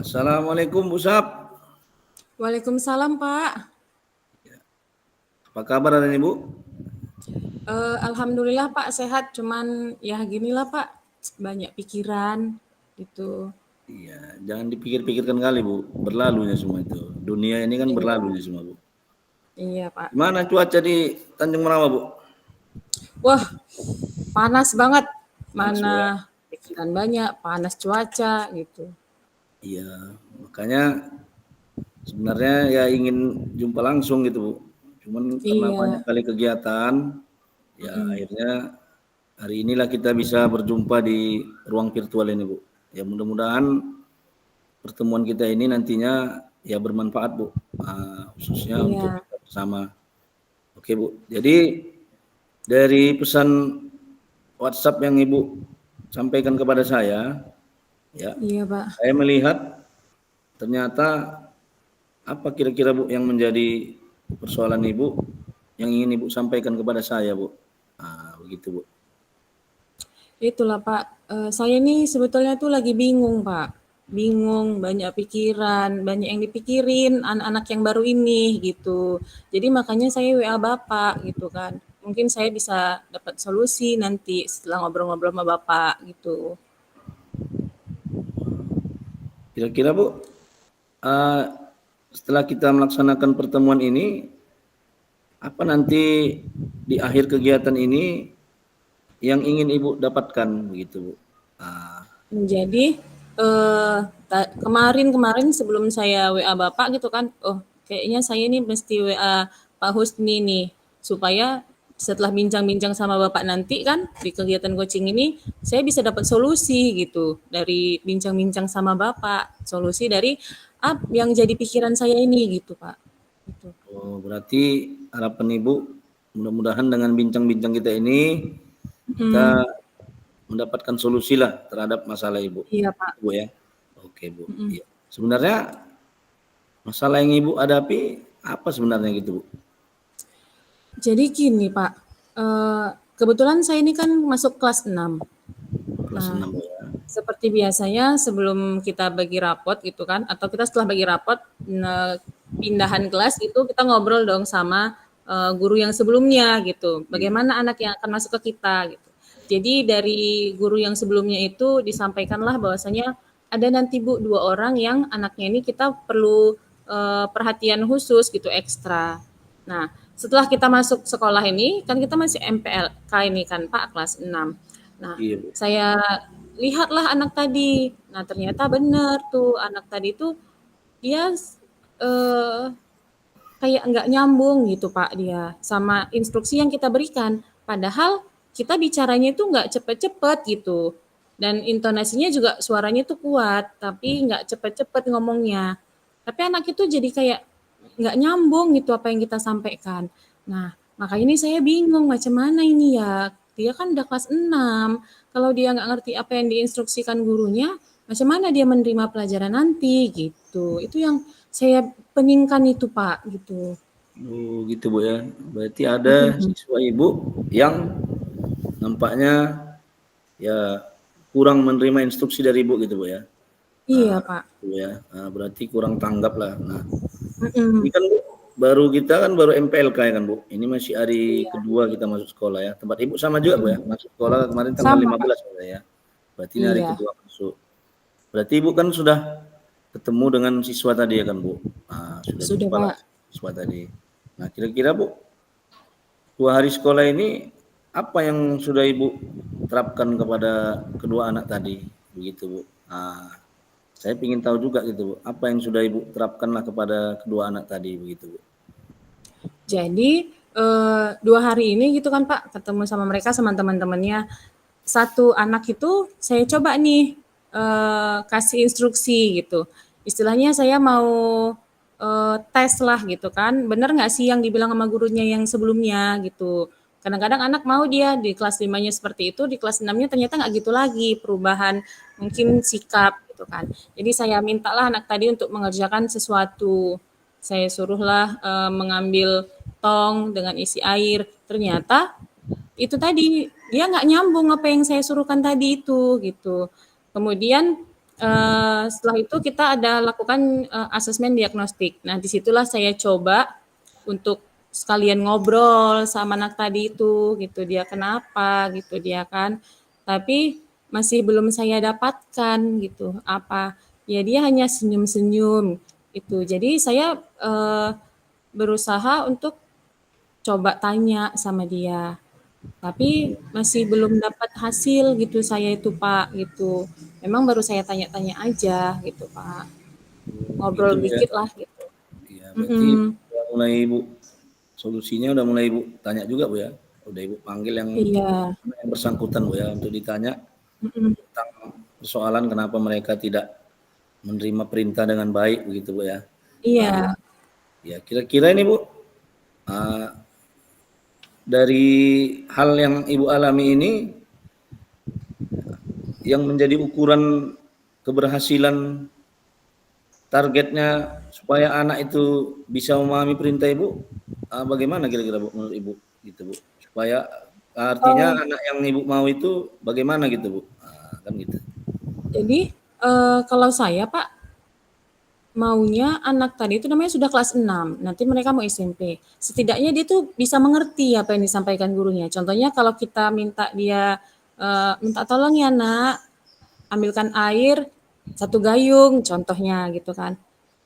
Assalamualaikum Bu Sap. Waalaikumsalam Pak. Apa kabar hari ini Bu? Alhamdulillah Pak sehat, cuman ya ginilah Pak, banyak pikiran gitu. Iya, jangan dipikir-pikirkan kali Bu, berlalunya semua itu. Dunia ini kan Iya, berlalunya semua Bu. iya Pak. Gimana cuaca di Tanjung Merauke Bu? Wah, panas banget. Panas Bu ya? Mana pikiran banyak, panas cuaca gitu. Iya, makanya sebenarnya ya ingin jumpa langsung gitu Bu. Cuman karena banyak Iya, kali kegiatan, ya akhirnya hari inilah kita bisa berjumpa di ruang virtual ini Bu. Ya mudah-mudahan pertemuan kita ini nantinya ya bermanfaat Bu, khususnya untuk iya, kita bersama. Oke Bu, jadi dari pesan WhatsApp yang Ibu sampaikan kepada saya, ya iya Pak. saya melihat ternyata apa kira-kira Bu yang menjadi persoalan Ibu yang ingin Ibu sampaikan kepada saya Bu. Begitu Bu. Itulah Pak, saya nih sebetulnya tuh lagi bingung Pak. Bingung, banyak pikiran, banyak yang dipikirin anak-anak yang baru ini gitu. Jadi makanya saya WA Bapak gitu kan. Mungkin saya bisa dapat solusi nanti setelah ngobrol-ngobrol sama Bapak gitu. Kira-kira Bu, uh, setelah kita melaksanakan pertemuan ini, apa nanti di akhir kegiatan ini yang ingin Ibu dapatkan begitu Bu? Ah, Jadi kemarin sebelum saya WA Bapak gitu kan, oh kayaknya saya ini mesti WA Pak Husni nih supaya setelah bincang-bincang sama Bapak nanti kan di kegiatan coaching ini saya bisa dapat solusi gitu dari bincang-bincang sama Bapak, solusi dari yang jadi pikiran saya ini gitu Pak. Gitu. berarti harapan Ibu mudah-mudahan dengan bincang-bincang kita ini kita Hmm, mendapatkan solusi lah terhadap masalah Ibu. iya Pak. Bu ya. Oke Bu. Iya. Sebenarnya masalah yang Ibu hadapi apa sebenarnya gitu Bu? Jadi gini Pak, kebetulan saya ini kan masuk kelas 6. Kelas Nah, 6 Bu ya. seperti biasanya sebelum kita bagi rapot gitu kan, atau kita setelah bagi rapot pindahan kelas itu kita ngobrol dong sama guru yang sebelumnya gitu. Iya. Bagaimana anak yang akan masuk ke kita gitu. Jadi dari guru yang sebelumnya itu disampaikanlah bahwasanya ada nanti Bu 2 orang yang anaknya ini kita perlu perhatian khusus gitu ekstra. Nah, setelah kita masuk sekolah ini kan kita masih MPLK ini kan Pak kelas 6. Nah, Iya Bu. saya lihatlah anak tadi. Nah, ternyata benar tuh anak tadi tuh dia eh, kayak nggak nyambung gitu Pak dia sama instruksi yang kita berikan. Padahal kita bicaranya itu nggak cepet-cepet gitu. Dan intonasinya juga suaranya tuh kuat, tapi nggak cepet-cepet ngomongnya. Tapi anak itu jadi kayak nggak nyambung gitu apa yang kita sampaikan. Nah, makanya ini saya bingung macam mana ini ya. Dia kan udah kelas 6. Kalau dia nggak ngerti apa yang diinstruksikan gurunya, macam mana dia menerima pelajaran nanti gitu. Itu yang saya peningkan itu Pak gitu. Oh, gitu Bu ya. Berarti ada siswa Ibu yang nampaknya ya kurang menerima instruksi dari Ibu gitu Bu ya. Iya Pak. Bu ya. Berarti kurang tanggap lah. Nah, ini Mhm. kan Bu, baru kita kan baru MPLK ya kan Bu. Ini masih hari Iya. kedua kita masuk sekolah ya. Tempat Ibu sama juga Bu ya. Masuk sekolah kemarin tanggal Sama Pak. 15 ya. Berarti ini hari Iya. kedua masuk. Berarti Ibu kan sudah ketemu dengan siswa tadi ya kan Bu. Sudah Sudah jumpa lah Pak. siswa tadi. Nah, kira-kira Bu, 2 hari sekolah ini apa yang sudah Ibu terapkan kepada kedua anak tadi? Begitu Bu. Saya ingin tahu juga gitu Bu, apa yang sudah Ibu terapkanlah kepada kedua anak tadi begitu Bu. Jadi 2 hari ini gitu kan Pak ketemu sama mereka sama teman-temannya. Satu anak itu saya coba nih kasih instruksi gitu. Istilahnya saya mau tes lah gitu kan. Bener nggak sih yang dibilang sama gurunya yang sebelumnya gitu. Kadang-kadang anak mau dia di kelas 5-nya seperti itu, di kelas 6-nya ternyata nggak gitu lagi perubahan mungkin sikap gitu kan. Jadi saya mintalah anak tadi untuk mengerjakan sesuatu. Saya suruhlah mengambil tong dengan isi air. Ternyata itu tadi dia nggak nyambung apa yang saya suruhkan tadi itu gitu. Kemudian Setelah itu kita ada lakukan asesmen diagnostik. Nah, disitulah saya coba untuk sekalian ngobrol sama anak tadi itu, gitu. Dia kenapa, gitu dia kan. Tapi masih belum saya dapatkan, gitu. Apa? Ya dia hanya senyum-senyum, itu. Jadi saya berusaha untuk coba tanya sama dia. Tapi masih belum dapat hasil gitu saya itu Pak gitu. Memang baru saya tanya-tanya aja gitu Pak. Gitu Ngobrol Bu ya. dikit lah gitu. Ya, berarti Mhm. udah mulai Ibu solusinya udah mulai Ibu tanya juga Bu ya. Udah Ibu panggil Iya. yang bersangkutan Bu ya untuk ditanya Mhm. tentang persoalan kenapa mereka tidak menerima perintah dengan baik begitu Bu ya. Iya. Ya kira-kira ini Bu, uh, dari hal yang Ibu alami ini yang menjadi ukuran keberhasilan targetnya supaya anak itu bisa memahami perintah Ibu, bagaimana kira-kira Bu menurut Ibu gitu Bu? Supaya artinya Eee, anak yang Ibu mau itu bagaimana gitu Bu? Kan gitu. jadi, kalau saya Pak, maunya anak tadi itu namanya sudah kelas 6, nanti mereka mau SMP. Setidaknya dia tuh bisa mengerti apa yang disampaikan gurunya. Contohnya kalau kita minta dia, "Minta tolong ya Nak, ambilkan air 1 gayung," contohnya gitu kan.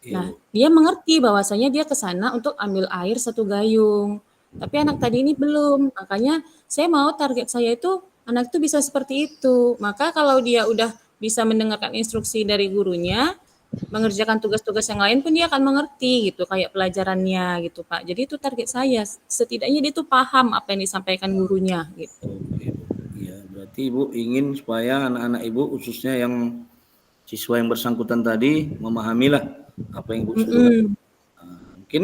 Iya Nah, Bu. dia mengerti bahwasanya dia ke sana untuk ambil air 1 gayung. Tapi anak tadi ini belum. Makanya saya mau target saya itu anak itu bisa seperti itu. Maka kalau dia udah bisa mendengarkan instruksi dari gurunya, mengerjakan tugas-tugas yang lain pun dia akan mengerti gitu, kayak pelajarannya gitu, Pak. Jadi itu target saya. Setidaknya dia tuh paham apa yang disampaikan gurunya gitu. Oke Bu. Iya, berarti Ibu ingin supaya anak-anak Ibu khususnya yang siswa yang bersangkutan tadi memahamilah apa yang Ibu suruh kan. Mhm. Mungkin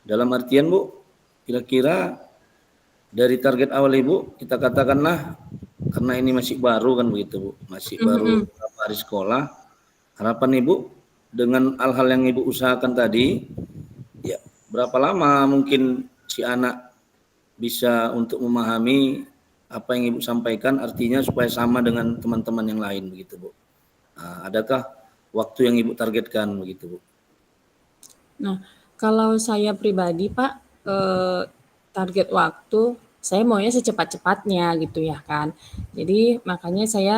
dalam artian Bu, kira-kira dari target awal Ibu, kita katakanlah karena ini masih baru kan begitu Bu, masih Mhm baru mhm. beberapa hari sekolah, harapan Ibu dengan hal-hal yang Ibu usahakan tadi, ya berapa lama mungkin si anak bisa untuk memahami apa yang Ibu sampaikan, artinya supaya sama dengan teman-teman yang lain begitu Bu. Adakah waktu yang Ibu targetkan begitu Bu? Nah, kalau saya pribadi Pak, eee, target waktu, saya maunya secepat-cepatnya gitu ya kan. Jadi makanya saya,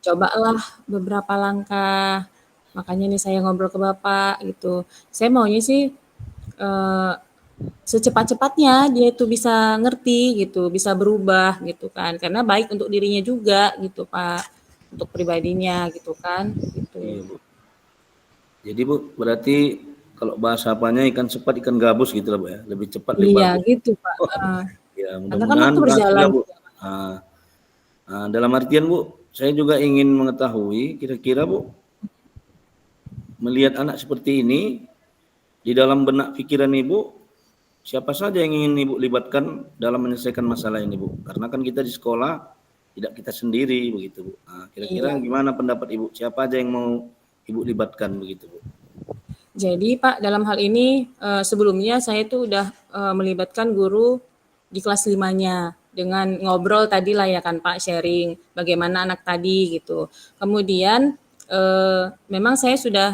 cobalah beberapa langkah, makanya nih saya ngobrol ke Bapak gitu. Saya maunya sih, eee, secepat-cepatnya dia itu bisa ngerti gitu, bisa berubah gitu kan, karena baik untuk dirinya juga gitu Pak, untuk pribadinya gitu kan, gitu. Iya Bu. Jadi Bu, berarti kalau bahasa apanya ikan cepat ikan gabus gitu lah Bu ya, lebih cepat lebih Iya bagus. gitu Pak, Oh, heeh. ya Karena kan mudah-mudahan waktu berhasil berjalan lah Bu. juga. Ah, dalam artian Bu, saya juga ingin mengetahui kira-kira Bu, melihat anak seperti ini di dalam benak pikiran Ibu, siapa saja yang ingin Ibu libatkan dalam menyelesaikan masalah ini Bu? Karena kan kita di sekolah tidak kita sendiri begitu Bu. Kira-kira Iya. gimana pendapat Ibu? Siapa aja yang mau Ibu libatkan begitu Bu? Jadi Pak, dalam hal ini, sebelumnya saya tuh udah, melibatkan guru di kelas 5-nya, dengan ngobrol tadi lah ya kan Pak, sharing bagaimana anak tadi gitu. Kemudian, memang saya sudah,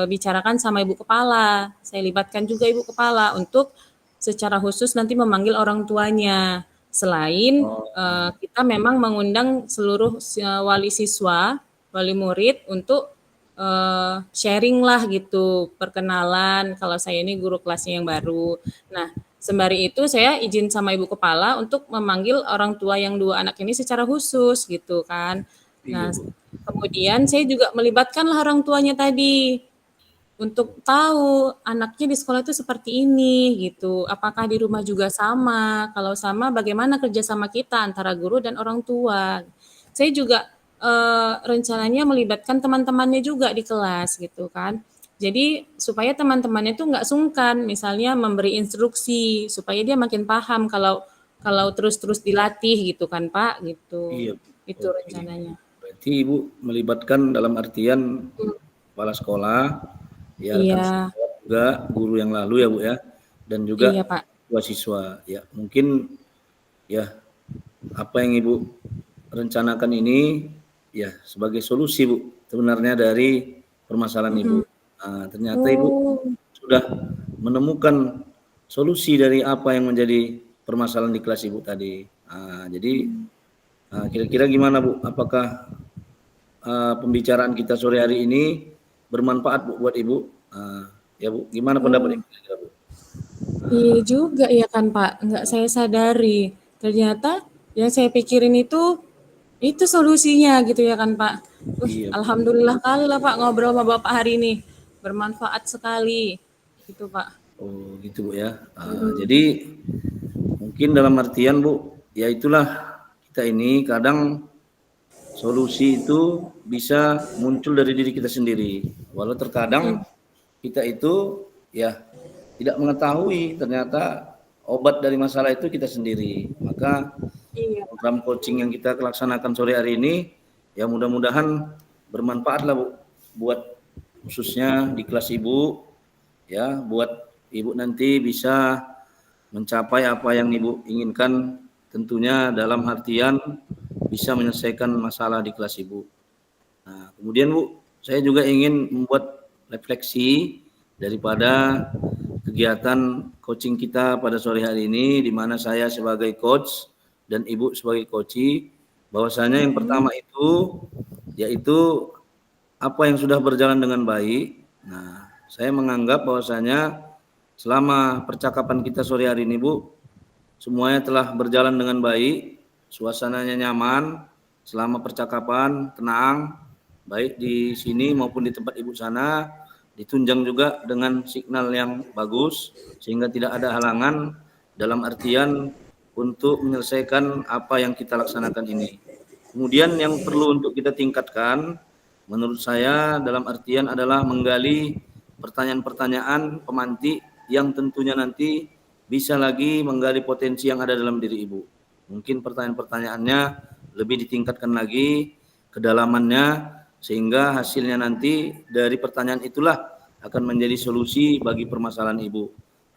bicarakan sama ibu kepala, saya libatkan juga ibu kepala untuk secara khusus nanti memanggil orang tuanya. Selain, Oh, kita memang mengundang seluruh wali siswa, wali murid untuk sharing lah gitu, perkenalan kalau saya ini guru kelasnya yang baru. Nah, sembari itu saya izin sama ibu kepala untuk memanggil orang tua yang 2 anak ini secara khusus gitu kan. iya Nah, Bu. kemudian saya juga melibatkanlah orang tuanya tadi untuk tahu anaknya di sekolah itu seperti ini gitu. Apakah di rumah juga sama? Kalau sama bagaimana kerjasama kita antara guru dan orang tua? Saya juga rencananya melibatkan teman-temannya juga di kelas gitu kan. Jadi supaya teman-temannya tuh nggak sungkan misalnya memberi instruksi supaya dia makin paham kalau kalau terus-terus dilatih gitu kan Pak gitu. Iya, Itu oke. rencananya. Berarti Ibu melibatkan dalam artian Hmm. kepala sekolah, ya rekan Iya, sejawat juga, guru yang lalu ya Bu ya, dan iya juga Pak. siswa. Ya mungkin ya apa yang Ibu rencanakan ini ya sebagai solusi Bu sebenarnya dari permasalahan Ibu. Mhm. Ternyata Ibu Oh, sudah menemukan solusi dari apa yang menjadi permasalahan di kelas Ibu tadi. Jadi kira-kira gimana Bu? Apakah pembicaraan kita sore hari ini bermanfaat Bu buat Ibu? Ya Bu, gimana pendapat oh, Ibu kira-kira, Bu? iya juga ya kan Pak, nggak saya sadari. Ternyata yang saya pikirin itu solusinya gitu ya kan Pak. Iya Bu. Alhamdulillah kali lah Pak ngobrol sama Bapak hari ini. Bermanfaat sekali. Gitu Pak. Oh gitu Bu ya. Mm-mm. Jadi mungkin dalam artian Bu, ya itulah kita ini kadang solusi itu bisa muncul dari diri kita sendiri. Walau terkadang Mm-mm. kita itu ya tidak mengetahui ternyata obat dari masalah itu kita sendiri. Maka Iya. program coaching yang kita laksanakan sore hari ini ya mudah-mudahan bermanfaat lah Bu buat khususnya di kelas Ibu ya buat Ibu nanti bisa mencapai apa yang Ibu inginkan tentunya dalam artian bisa menyelesaikan masalah di kelas Ibu. Nah, kemudian Bu, saya juga ingin membuat refleksi daripada kegiatan coaching kita pada sore hari ini di mana saya sebagai coach dan Ibu sebagai coachee bahwasanya yang Mm-mm. pertama itu yaitu apa yang sudah berjalan dengan baik. Nah, saya menganggap bahwasanya selama percakapan kita sore hari ini Bu, semuanya telah berjalan dengan baik, suasananya nyaman, selama percakapan tenang, baik di sini maupun di tempat Ibu sana, ditunjang juga dengan signal yang bagus, sehingga tidak ada halangan dalam artian untuk menyelesaikan apa yang kita laksanakan ini. Kemudian yang perlu untuk kita tingkatkan, menurut saya dalam artian adalah menggali pertanyaan-pertanyaan pemantik yang tentunya nanti bisa lagi menggali potensi yang ada dalam diri Ibu. Mungkin pertanyaan-pertanyaannya lebih ditingkatkan lagi kedalamannya sehingga hasilnya nanti dari pertanyaan itulah akan menjadi solusi bagi permasalahan Ibu.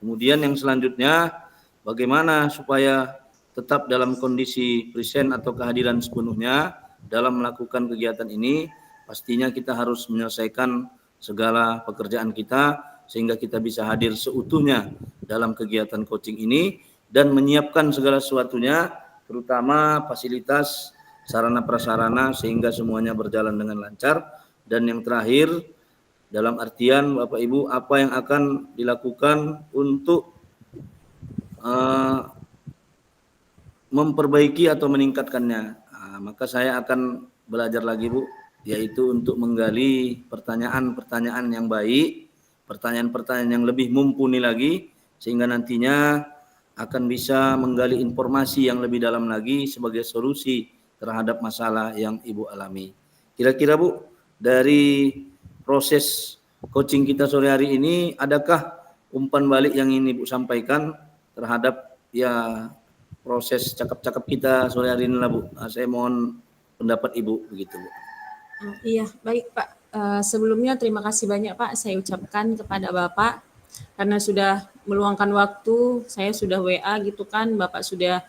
Kemudian yang selanjutnya bagaimana supaya tetap dalam kondisi present atau kehadiran sepenuhnya dalam melakukan kegiatan ini, pastinya kita harus menyelesaikan segala pekerjaan kita sehingga kita bisa hadir seutuhnya dalam kegiatan coaching ini dan menyiapkan segala sesuatunya terutama fasilitas sarana prasarana sehingga semuanya berjalan dengan lancar. Dan yang terakhir dalam artian Bapak Ibu apa yang akan dilakukan untuk memperbaiki atau meningkatkannya. Maka saya akan belajar lagi Bu, yaitu untuk menggali pertanyaan-pertanyaan yang baik, pertanyaan-pertanyaan yang lebih mumpuni lagi, sehingga nantinya akan bisa menggali informasi yang lebih dalam lagi sebagai solusi terhadap masalah yang Ibu alami. Kira-kira Bu, dari proses coaching kita sore hari ini, adakah umpan balik yang ingin Ibu sampaikan terhadap ya proses cakap-cakap kita sore hari ini lah Bu. Saya mohon pendapat Ibu begitu Bu. Iya, baik Pak. Sebelumnya terima kasih banyak Pak saya ucapkan kepada Bapak karena sudah meluangkan waktu. Saya sudah WA gitu kan, Bapak sudah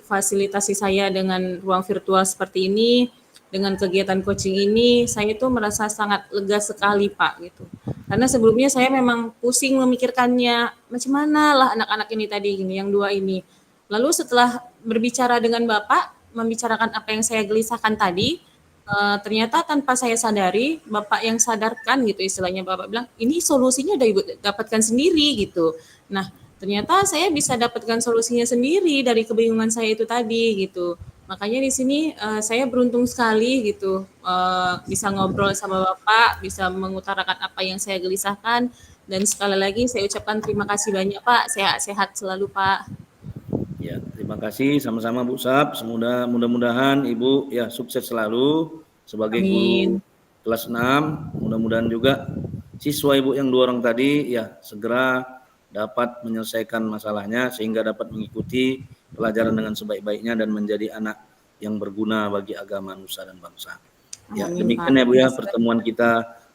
fasilitasi saya dengan ruang virtual seperti ini, dengan kegiatan coaching ini. Saya itu merasa sangat lega sekali Pak gitu. Karena sebelumnya saya memang pusing memikirkannya, macam mana lah anak-anak ini tadi gini, yang dua ini. Lalu setelah berbicara dengan Bapak, membicarakan apa yang saya gelisahkan tadi, ternyata tanpa saya sadari, Bapak yang sadarkan gitu istilahnya, Bapak bilang, "Ini solusinya udah Ibu dapatkan sendiri," gitu. Nah, ternyata saya bisa dapatkan solusinya sendiri dari kebingungan saya itu tadi gitu. Makanya di sini, saya beruntung sekali gitu, bisa ngobrol sama Bapak, bisa mengutarakan apa yang saya gelisahkan, dan sekali lagi saya ucapkan terima kasih banyak Pak, sehat-sehat selalu Pak. Ya, terima kasih sama-sama Bu Sap. Mudah-mudahan Ibu ya sukses selalu sebagai guru Amin. kelas 6. Mudah-mudahan juga siswa Ibu yang 2 orang tadi ya segera dapat menyelesaikan masalahnya sehingga dapat mengikuti pelajaran dengan sebaik-baiknya dan menjadi anak yang berguna bagi agama, nusa dan bangsa. Ya, Amin Pak, demikian ya Bu terima ya kasih banyak. pertemuan kita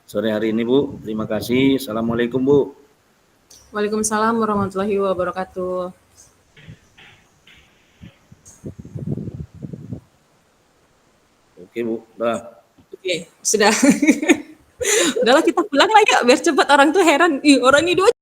sore hari ini Bu. Terima kasih. Assalamualaikum Bu. Waalaikumsalam warahmatullahi wabarakatuh. Oke. Oke Bu, dah. Oke, sudah. Udahlah kita pulang lah ya, biar cepat orang tuh heran. Ih, orang ini 2